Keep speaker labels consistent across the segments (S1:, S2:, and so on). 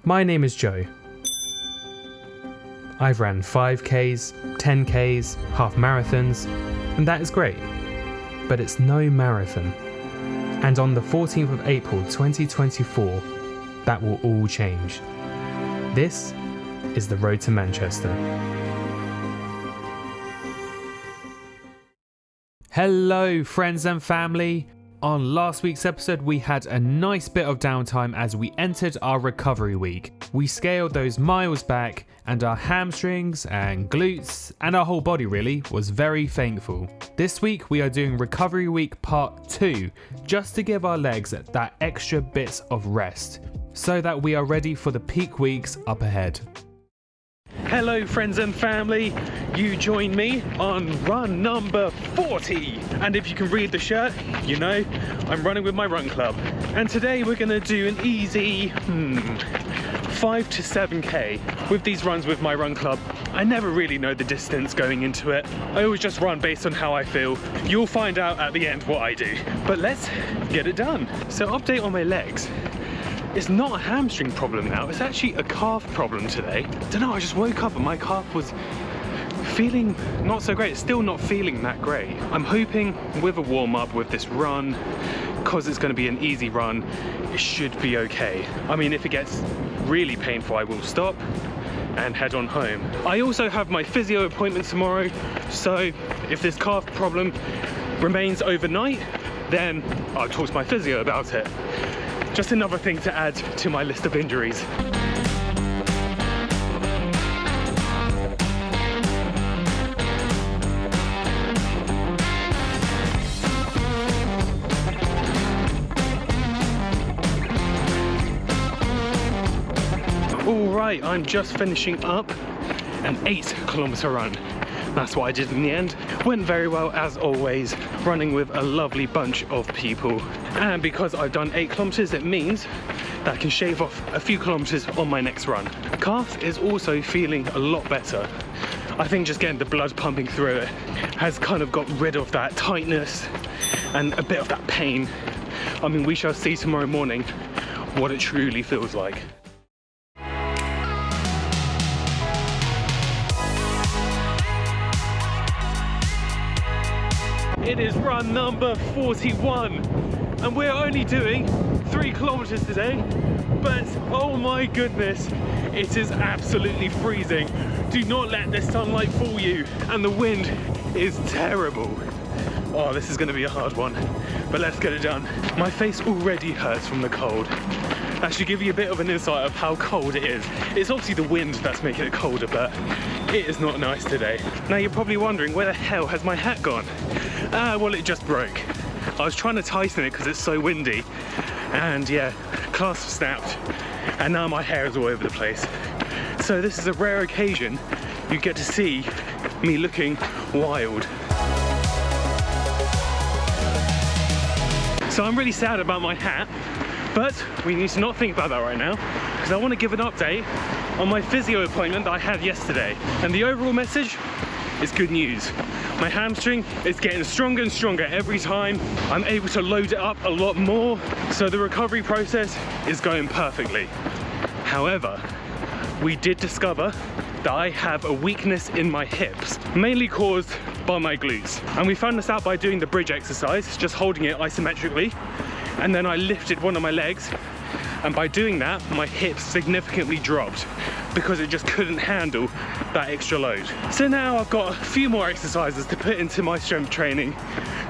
S1: My name is Joe. I've ran 5Ks, 10Ks, half marathons, and that is great. But it's no marathon. And on the 14th of April 2024, that will all change. This is the road to Manchester. Hello friends and family. On last week's episode we had a nice bit of downtime as we entered our recovery week. We scaled those miles back and our hamstrings and glutes and our whole body really was very thankful. This week we are doing recovery week part 2 just to give our legs that extra bit of rest so that we are ready for the peak weeks up ahead. Hello friends and family, you join me on run number 40, and if you can read the shirt, you know I'm running with my run club, and today we're going to do an easy 5 to 7k. With these runs with my run club, I never really know the distance going into it. I always just run based on how I feel. You'll find out at the end what I do, but let's get it done. So update on my legs. It's not a hamstring problem now, it's actually a calf problem today. Don't know, I just woke up and my calf was feeling not so great. It's still not feeling that great. I'm hoping with a warm-up with this run, because it's going to be an easy run, it should be okay. I mean, if it gets really painful, I will stop and head on home. I also have my physio appointment tomorrow, so if this calf problem remains overnight, then I'll talk to my physio about it. Just another thing to add to my list of injuries. Alright, I'm just finishing up an 8-kilometer run. That's what I did in the end. Went very well as always, running with a lovely bunch of people. And because I've done 8 kilometers, it means that I can shave off a few kilometers on my next run. Calf is also feeling a lot better. I think just getting the blood pumping through it has kind of got rid of that tightness and a bit of that pain. I mean, we shall see tomorrow morning what it truly feels like. It is run number 41 and we're only doing 3 kilometers today, but oh my goodness, it is absolutely freezing. Do not let the sunlight fool you, and the wind is terrible. Oh, this is going to be a hard one, but let's get it done. My face already hurts from the cold. That should give you a bit of an insight of how cold it is. It's obviously the wind that's making it colder, but it is not nice today. Now you're probably wondering, where the hell has my hat gone? Well, it just broke. I was trying to tighten it because it's so windy, and yeah, clasp snapped, and now my hair is all over the place. So this is a rare occasion you get to see me looking wild. So I'm really sad about my hat, but we need to not think about that right now, because I want to give an update on my physio appointment that I had yesterday. And the overall message is good news. My hamstring is getting stronger and stronger every time. I'm able to load it up a lot more, so the recovery process is going perfectly. However, we did discover that I have a weakness in my hips, mainly caused by my glutes. And we found this out by doing the bridge exercise, just holding it isometrically. And then I lifted one of my legs, and by doing that, my hips significantly dropped because it just couldn't handle that extra load. So now I've got a few more exercises to put into my strength training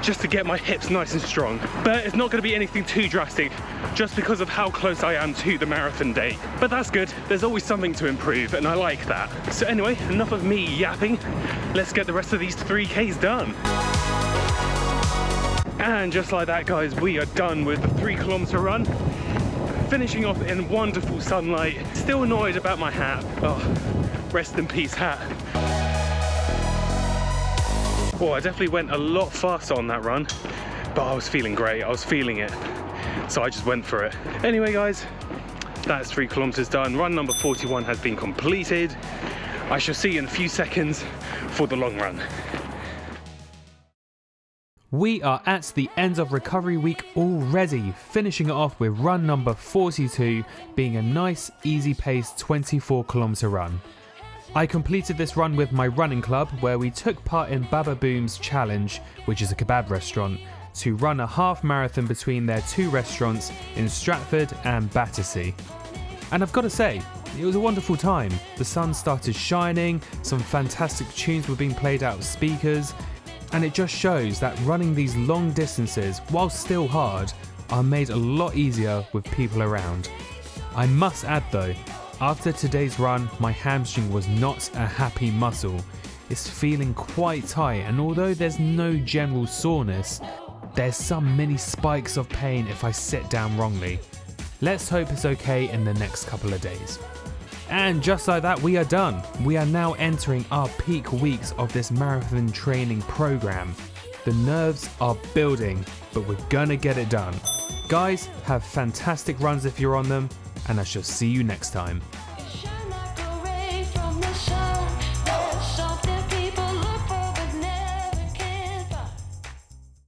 S1: just to get my hips nice and strong. But it's not going to be anything too drastic just because of how close I am to the marathon date. But that's good, there's always something to improve, and I like that. So anyway, enough of me yapping. Let's get the rest of these 3Ks done. And just like that, guys, we are done with the 3-kilometer run. Finishing off in wonderful sunlight. Still annoyed about my hat. Oh, rest in peace, hat. Oh, I definitely went a lot faster on that run, but I was feeling great. I was feeling it, so I just went for it. Anyway, guys, that's 3 kilometers done. Run number 41 has been completed. I shall see you in a few seconds for the long run. We are at the end of recovery week already, finishing it off with run number 42 being a nice easy paced 24km run. I completed this run with my running club where we took part in Baba Boom's challenge, which is a kebab restaurant, to run a half marathon between their two restaurants in Stratford and Battersea. And I've got to say, it was a wonderful time. The sun started shining, some fantastic tunes were being played out of speakers, and it just shows that running these long distances, while still hard, are made a lot easier with people around. I must add though, after today's run, my hamstring was not a happy muscle. It's feeling quite tight, and although there's no general soreness, there's some mini spikes of pain if I sit down wrongly. Let's hope it's okay in the next couple of days. And just like that, we are done. We are now entering our peak weeks of this marathon training program. The nerves are building, but we're gonna get it done. Guys, have fantastic runs if you're on them, and I shall see you next time.